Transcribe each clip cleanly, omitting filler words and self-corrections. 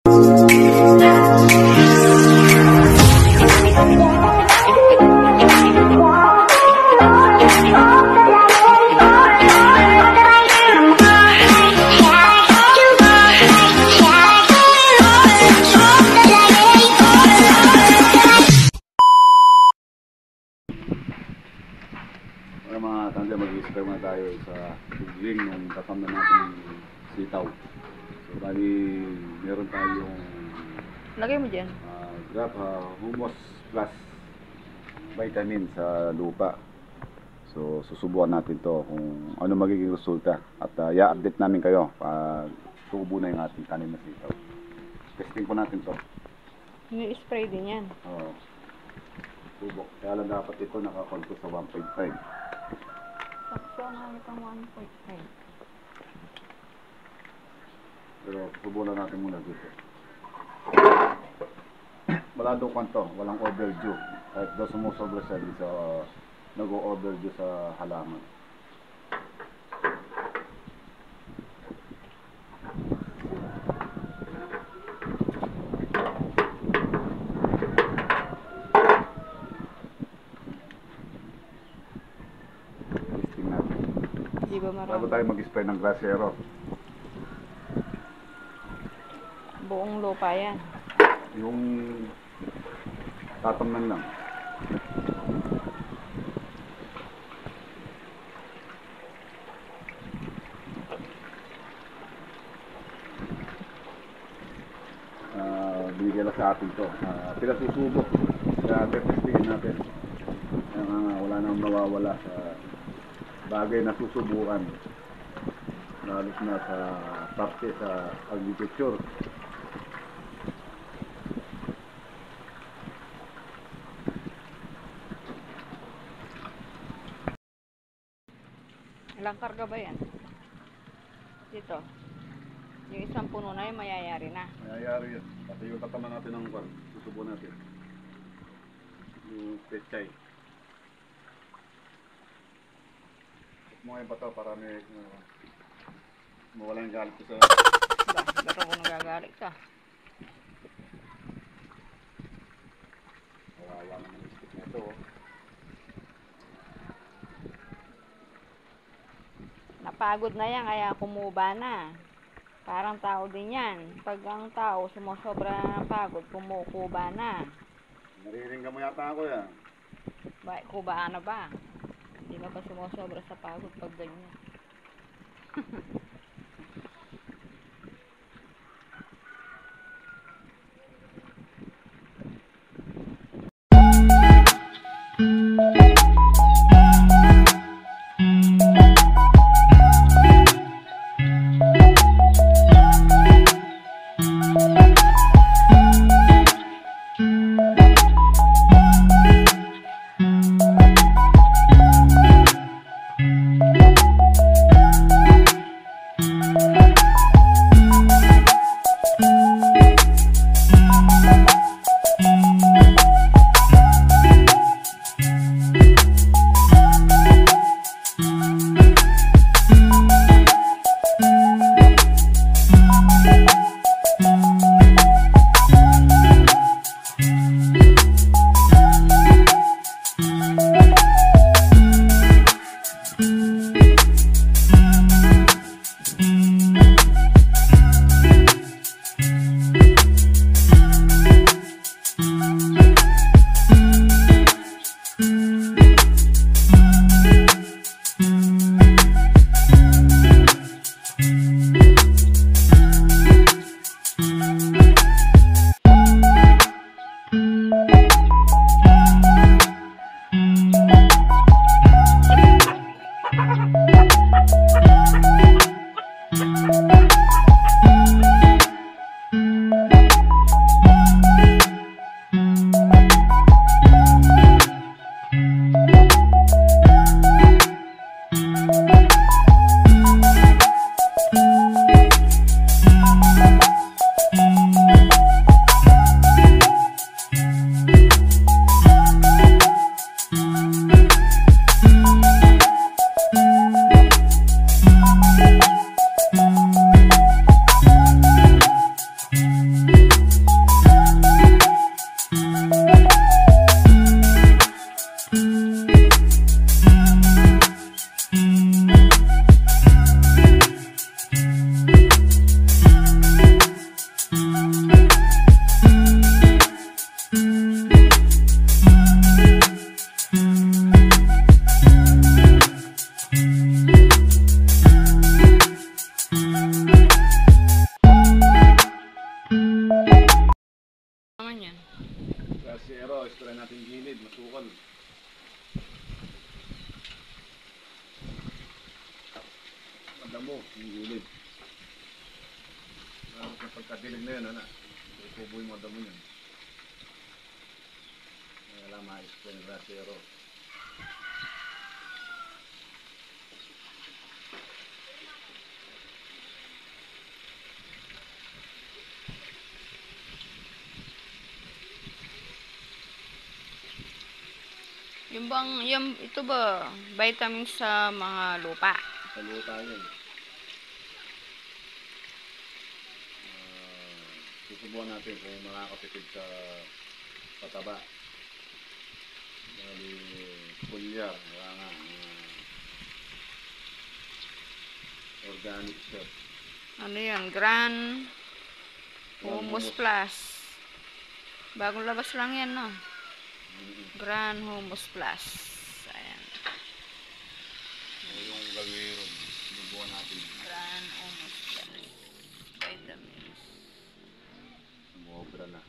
Mga tanda, mag-i-spray muna tayo sa tubig nung tatam na natin sitaw. So bali, meron tayong lagay mo dyan humus plus vitamin sa lupa. So susubukan natin to kung ano magiging resulta. At i-update namin kayo pag tubo na yung ating tanim na sitaw. Testing po natin to. i-spray din yan. Oo. Subok. Kaya lang dapat ito nakakonto sa 1.5. Sakto nga itong 1.5. Pero subukan natin muna dito. Wala daw kwanto, walang overdue. Kahit daw sumusobra siya dito sa nag-o-overdue sa halaman. Bago tayo mag-spray ng grasero. Buong lupa yan. Yung tatamnan lang. Binigyan lang sa atin to. Pinasusubok. Kaya testingin natin. Wala nang nawawala sa bagay na susubukan, lalo na sa parte sa agriculture. Ilang karga ba yan? Dito yung isang puno na yun, mayayari na. Mayayari yun. Kasi yung tataman natin ng kwan, susubukan natin yung pechay. Mga yung bato para may mawala yung galit ko sa... Ba't ako nagagalit ka? Kawawa naman yung stick na ito. Napagod na yan kaya kumuba na. Parang tao din yan. Pag ang tao sumusobra ng pagod, kumukuba na. Nariringgan mo yata ako yan. Kubaan na ba? Hindi na ba sumusobra sa pagod pag ganyan? spray natin yung gilid, masukal. Madamo yung gilid. Kapag kadilig na yun, kubo yung mga damo yun. Kaya lang ma-spray ng rasero. Ito ba, vitamins sa mga lupa? Sa lupa yun. Susubukan natin kung makakapitid sa pataba. Bali, pulyar, wala nga. Organic siya. Ano yan? Grand Humus Plus. Bagong labas lang yan, no? Grand Humus Plus. Ayan. Yung gawin, susubukan natin. Grand Humus Plus. Vitamins. Sumobra na.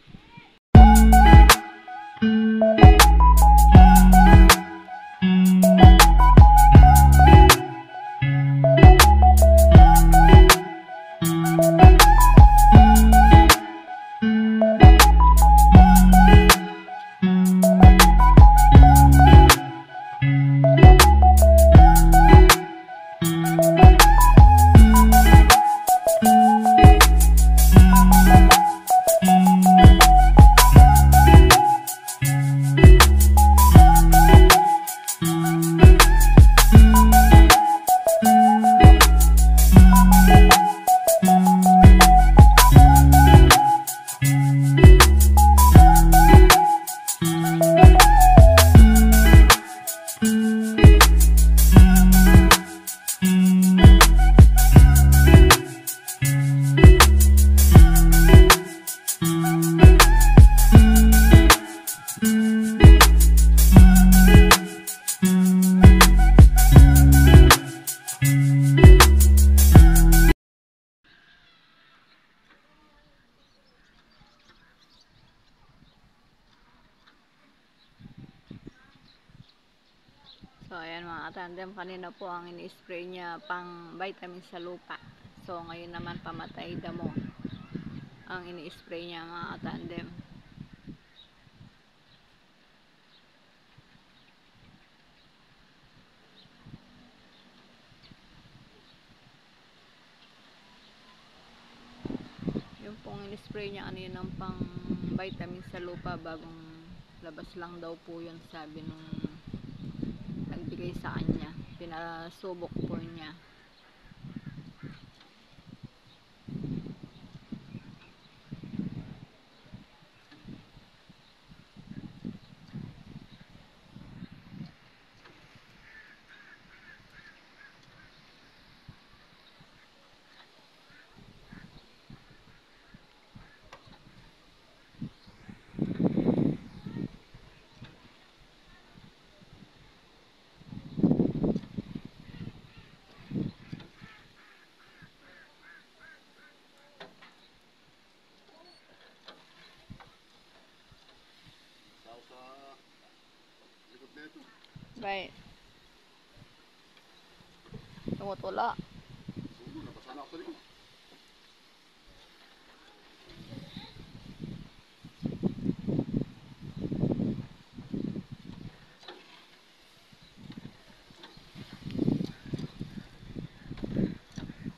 So, ayan mga katandem, kanina po ang ini-spray niya pang vitamin sa lupa. So, ngayon naman pamatay damo ang ini-spray niya mga katandem. Yung pong ini-spray niya kanina ng pang vitamin sa lupa, bagong labas lang daw po yun, sabi nung nagbigay sa kanya. Pinasubok po niya. Right. Tumutula.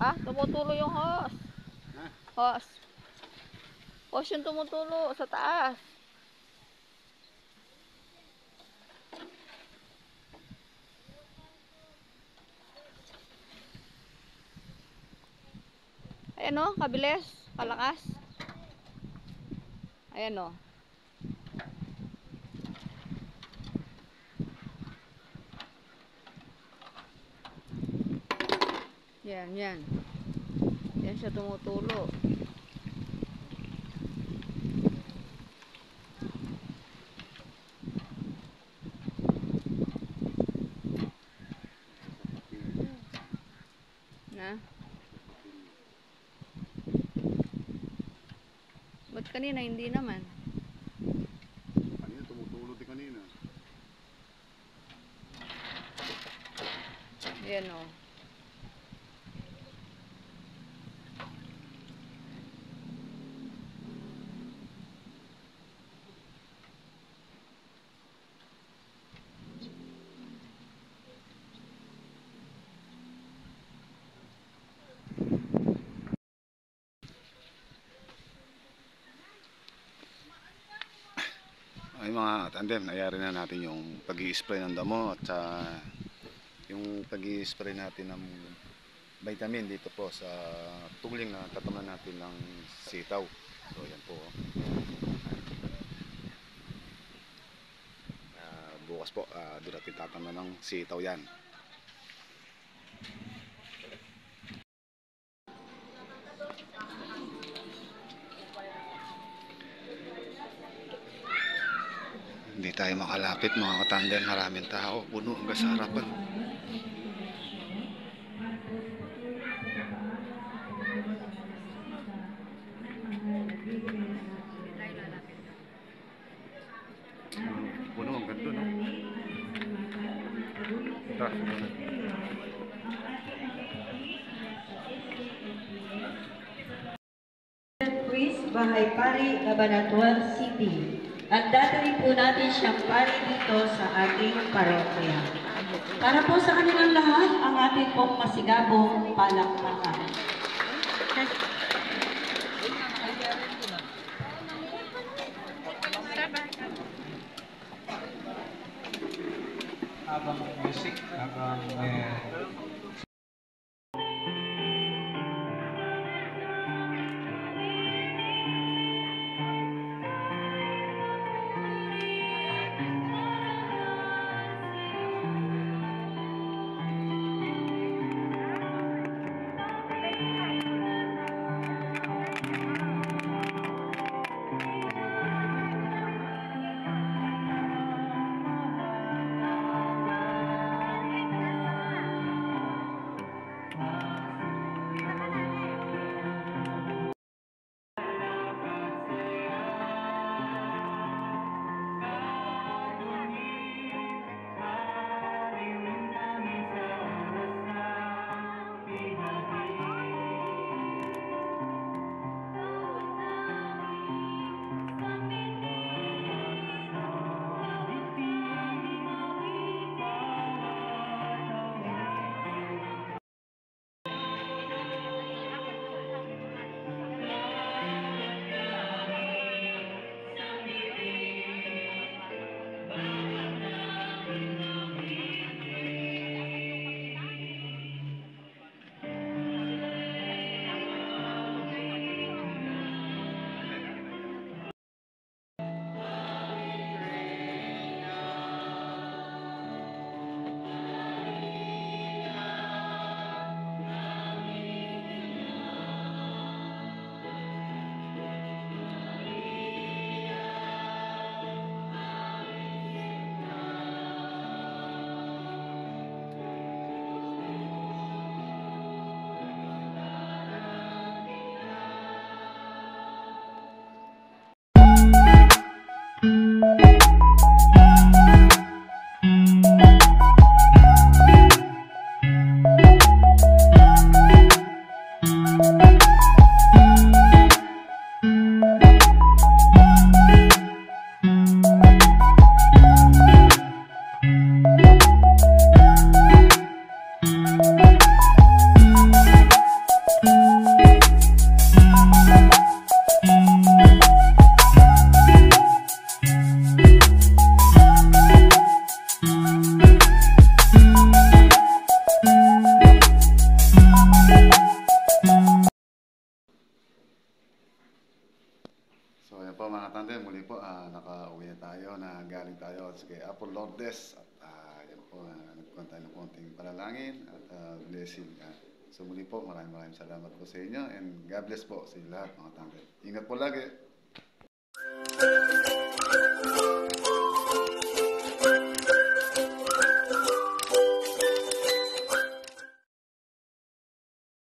Ah, tumutulo yung hose. Hose. Hose yung tumutulo sa taas. Ayan o, kabilis, kalakas. Ayan o. Yan, yan. Yan siya tumutulo. Na? Ba't kanina hindi naman? Kanina tumutulo. kanina. Yan o. Ay mga tandem, nayari na natin yung pag-i-spray ng damo at yung pag-i-spray natin ng vitamin dito po sa tungling na kataman natin ng sitaw. So yan po. Bukas po, doon natin tataman ng sitaw yan. Hindi tayo makalapit mga katandem, maraming tao, puno hanggang sa harapan. Puno hanggang doon, no? Tara, Chris Bahay Pari, Cabanatuan City. At dadaling po natin siyang pari dito sa ating parokya. Para po sa kanilang lahat, ang ating pong masigabong palakpakan. Habang music, habang so yan po mga tandem, muli po nakauwi na tayo, na galing tayo sa kay Apple Lourdes at yan po, nagkuhan tayo ng konting panalangin at blessing. So muli po, maraming salamat po sa inyo and God bless po sa lahat mga tandem. Ingat po lagi.